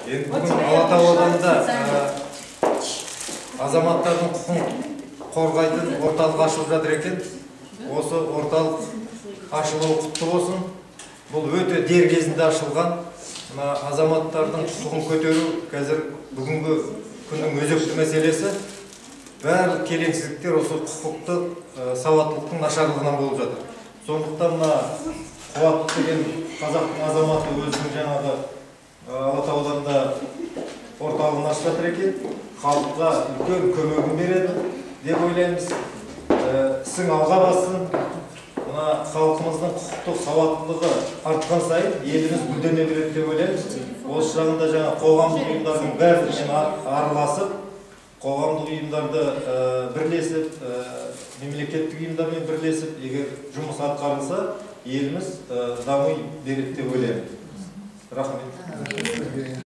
Енді бүгін Алатау ауданында азаматтардың құқығын қорғайтын орталық ашылып жатыр екен. Осы орталық ашылуы құтты болсын. Бұл өте дер кезінде ашылған. Азаматтардың құқығын көтеру қазір бүгінгі күннің өзекті мәселесі. Барлық келеңсіздіктер осы құқықтық сауаттылықтың нашарлығынан болып жатыр. Сондықтан Қуат деген қазақтың азаматы өзінің жаңағы Алатау ауданында орталығын ашып жатыр екен. Халыққа үлкен көмегін береді деп ойлаймыз. Ісің алға бассын. Мына халқымыздың құқықтық сауаттылығы артқан сайын еліміз гүлдене береді деп ойлаймыз. Осы жағында жаңа қоғамдық ұйымдардың бәрімен араласып, қоғамдық ұйымдарды бірлесіп, мемлекеттік ұйымдармен бірлесіп, егер жұмыс атқарылса, еліміз дами береді деп ойлаймын. Рахмет.